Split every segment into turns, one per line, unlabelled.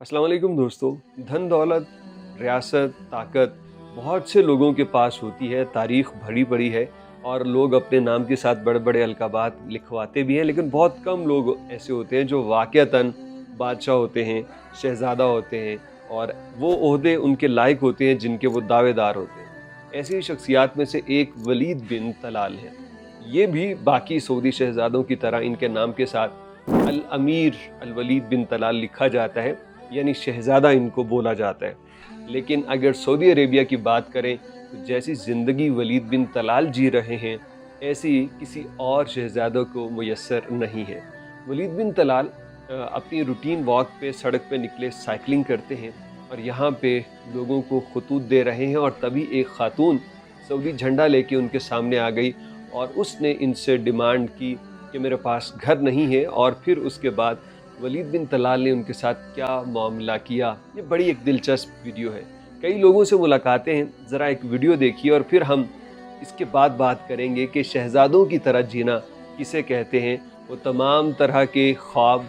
अस्सलाम वालेकुम दोस्तों। धन दौलत, रियासत, ताकत बहुत से लोगों के पास होती है। तारीख़ भरी पड़ी है और लोग अपने नाम के साथ बड़े बड़े अलक़ाबात लिखवाते भी हैं, लेकिन बहुत कम लोग ऐसे होते हैं जो वाक़ईतन बादशाह होते हैं, शहज़ादा होते हैं और वो ओहदे उनके लायक होते हैं जिनके वो दावेदार होते हैं। ऐसी ही शख्सियात में से एक वलीद बिन तलाल है। ये भी बाकी सऊदी शहज़ादों की तरह इनके नाम के साथ अल अमीर अल वलीद बिन तलाल लिखा जाता है, यानी शहज़ादा इनको बोला जाता है। लेकिन अगर सऊदी अरेबिया की बात करें तो जैसी ज़िंदगी वलीद बिन तलाल जी रहे हैं, ऐसी किसी और शहज़ादों को मुयस्सर नहीं है। वलीद बिन तलाल अपनी रूटीन वॉक पे सड़क पे निकले, साइकिलिंग करते हैं और यहाँ पे लोगों को खुतूत दे रहे हैं और तभी एक ख़ातून सऊदी झंडा लेके उनके सामने आ गई और उसने इनसे डिमांड की कि मेरे पास घर नहीं है। और फिर उसके बाद वलीद बिन तलाल ने उनके साथ क्या मामला किया, ये बड़ी एक दिलचस्प वीडियो है। कई लोगों से मुलाकातें हैं, ज़रा एक वीडियो देखिए और फिर हम इसके बाद बात करेंगे कि शहज़ादों की तरह जीना किसे कहते हैं। वो तमाम तरह के ख्वाब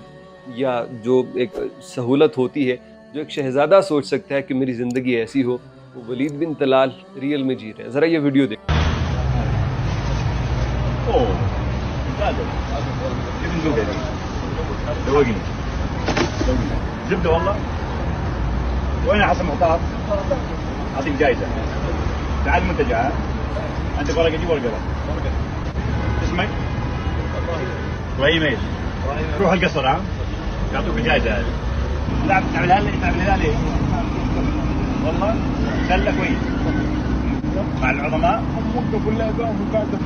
या जो एक सहूलत होती है जो एक शहज़ादा सोच सकता है कि मेरी ज़िंदगी ऐसी हो, वो वलीद बिन तलाल रियल में जी रहे हैं। ज़रा ये वीडियो देखिए।
دوقني زبده والله. وين حسن محتاط؟ اعطيك جايزه. تعال المنتجع. عندك ورقه؟ جيب ورقه. اسمك؟ ابراهيم ايش؟ روح القصر ها؟ يعطوك جايزه هذه. لا تعملها لي والله سله كويس مع العظماء مده كلها قاعده.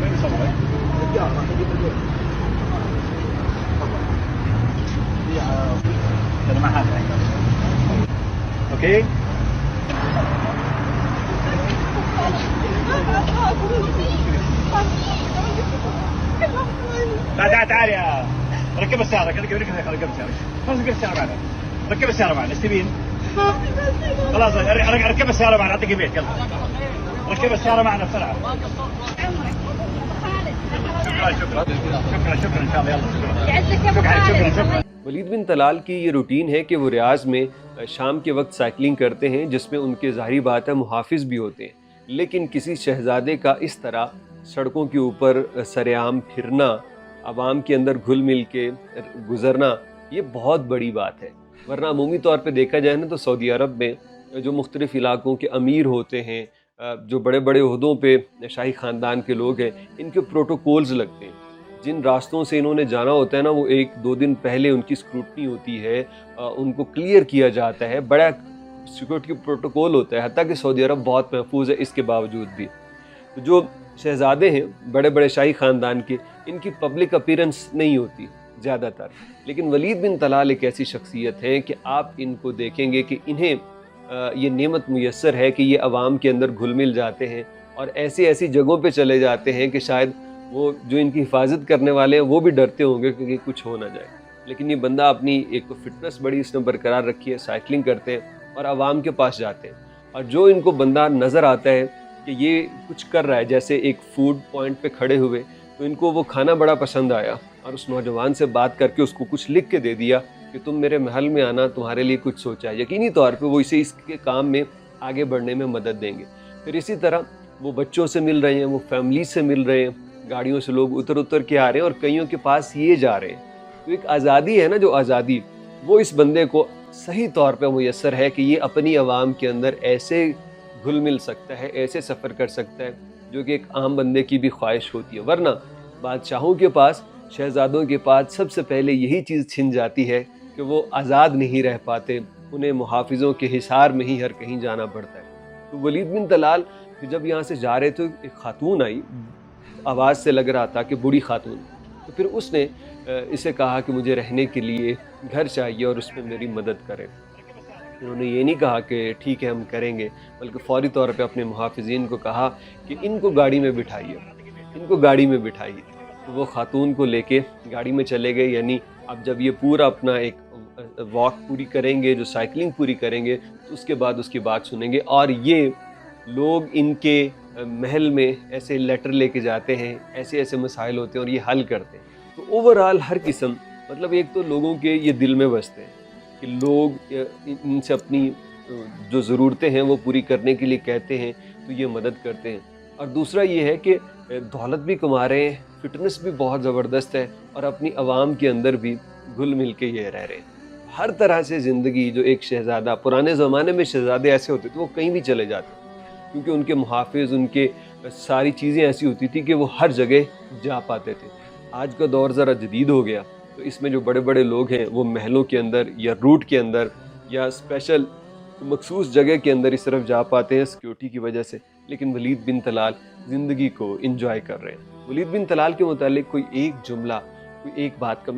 وين صبرك؟ أنا ما حاجة. أوكي. تعال يا ركب السيارة. ركب السيارة. خلاص ركب السيارة معنا. ركب السيارة معنا. استبين. خلاص ركب السيارة معنا. أعطيك البيت يلا. ركب السيارة معنا بسرعة. شكرا ان شاء الله يلا شكرا.
वलीद बिन तलाल की ये रूटीन है कि वो रियाज़ में शाम के वक्त साइकिलिंग करते हैं, जिसमें उनके ज़ाहिरी बात है मुहाफ़िज़ भी होते हैं। लेकिन किसी शहज़ादे का इस तरह सड़कों के ऊपर सरेआम फिरना, आवाम के अंदर घुल मिल के गुज़रना, ये बहुत बड़ी बात है। वरना अमूमी तौर पे देखा जाए ना तो सऊदी अरब में जो मुख्तलिफ़ इलाक़ों के अमीर होते हैं, जो बड़े बड़े ओहदों पे शाही ख़ानदान के लोग हैं, इनके प्रोटोकॉल्स लगते हैं। जिन रास्तों से इन्होंने जाना होता है ना, वो 1-2 दिन पहले उनकी स्क्रूटनी होती है, उनको क्लियर किया जाता है, बड़ा सिक्योरिटी प्रोटोकॉल होता है। हत्ता कि सऊदी अरब बहुत महफूज है इसके बावजूद भी। तो जो शहज़ादे हैं बड़े बड़े शाही ख़ानदान के, इनकी पब्लिक अपीयरेंस नहीं होती ज़्यादातर। लेकिन वलीद बिन तलाल एक ऐसी शख्सियत है कि आप इनको देखेंगे कि इन्हें ये नेमत मुयस्सर है कि ये अवाम के अंदर घुल मिल जाते हैं और ऐसी ऐसी जगहों पे चले जाते हैं कि शायद वो जो इनकी हिफाजत करने वाले हैं वो भी डरते होंगे कि कुछ हो ना जाए। लेकिन ये बंदा अपनी एक तो फिटनेस बड़ी इसने बरकरार रखी है, साइकिलिंग करते हैं और आवाम के पास जाते हैं। और जो इनको बंदा नज़र आता है कि ये कुछ कर रहा है, जैसे एक फूड पॉइंट पे खड़े हुए तो इनको वो खाना बड़ा पसंद आया और उस नौजवान से बात करके उसको कुछ लिख के दे दिया कि तुम मेरे महल में आना, तुम्हारे लिए कुछ सोचा है। यकीनी तौर पे वो इसे इसके काम में आगे बढ़ने में मदद देंगे। फिर इसी तरह वो बच्चों से मिल रहे हैं, वो फैमिली से मिल रहे हैं, गाड़ियों से लोग उतर के आ रहे हैं और कईयों के पास ये जा रहे हैं। तो एक आज़ादी है ना, जो आज़ादी वो इस बंदे को सही तौर पे मुयस्सर है कि ये अपनी आवाम के अंदर ऐसे घुल मिल सकता है, ऐसे सफ़र कर सकता है जो कि एक आम बंदे की भी ख्वाहिश होती है। वरना बादशाहों के पास, शहज़ादों के पास सबसे पहले यही चीज़ छिन जाती है कि वो आज़ाद नहीं रह पाते, उन्हें मुहाफ़िज़ों के हिसार में ही हर कहीं जाना पड़ता है। तो वलीद बिन तलाल फिर जब यहाँ से जा रहे थे, एक ख़ातून आई, आवाज़ से लग रहा था कि बूढ़ी ख़ातून। तो फिर उसने इसे कहा कि मुझे रहने के लिए घर चाहिए और उसमें मेरी मदद करें। उन्होंने ये नहीं कहा कि ठीक है हम करेंगे, बल्कि फ़ौरी तौर पे अपने मुहाफ़िज़ीन को कहा कि इनको गाड़ी में बिठाइए, इनको गाड़ी में बिठाइए। तो वो ख़ातून को लेके गाड़ी में चले गए। यानी अब जब ये पूरा अपना एक वॉक पूरी करेंगे, जो साइकिलिंग पूरी करेंगे, तो उसके बाद उसकी बात सुनेंगे। और ये लोग इनके महल में ऐसे लेटर लेके जाते हैं, ऐसे ऐसे मसाइल होते हैं और ये हल करते हैं। तो ओवरऑल हर किस्म مطلب ایک تو لوگوں کے یہ دل میں بستے ہیں کہ لوگ ان سے اپنی جو ضرورتیں ہیں وہ پوری کرنے کے لیے کہتے ہیں تو یہ مدد کرتے ہیں، اور دوسرا یہ ہے کہ دولت بھی کما رہے ہیں، فٹنس بھی بہت زبردست ہے، اور اپنی عوام کے اندر بھی گھل مل کے یہ رہ رہے ہیں۔ ہر طرح سے زندگی، جو ایک شہزادہ، پرانے زمانے میں شہزادے ایسے ہوتے تھے وہ کہیں بھی چلے جاتے کیونکہ ان کے محافظ، ان کے ساری چیزیں ایسی ہوتی تھی کہ وہ ہر جگہ جا پاتے تھے۔ آج کا دور ذرا جدید ہو گیا، تو اس میں جو بڑے بڑے لوگ ہیں وہ محلوں کے اندر یا روٹ کے اندر یا اسپیشل مخصوص جگہ کے اندر اس طرف جا پاتے ہیں سیکیورٹی کی وجہ سے، لیکن ولید بن طلال زندگی کو انجوائے کر رہے ہیں۔ ولید بن طلال کے متعلق کوئی ایک جملہ، کوئی ایک بات کا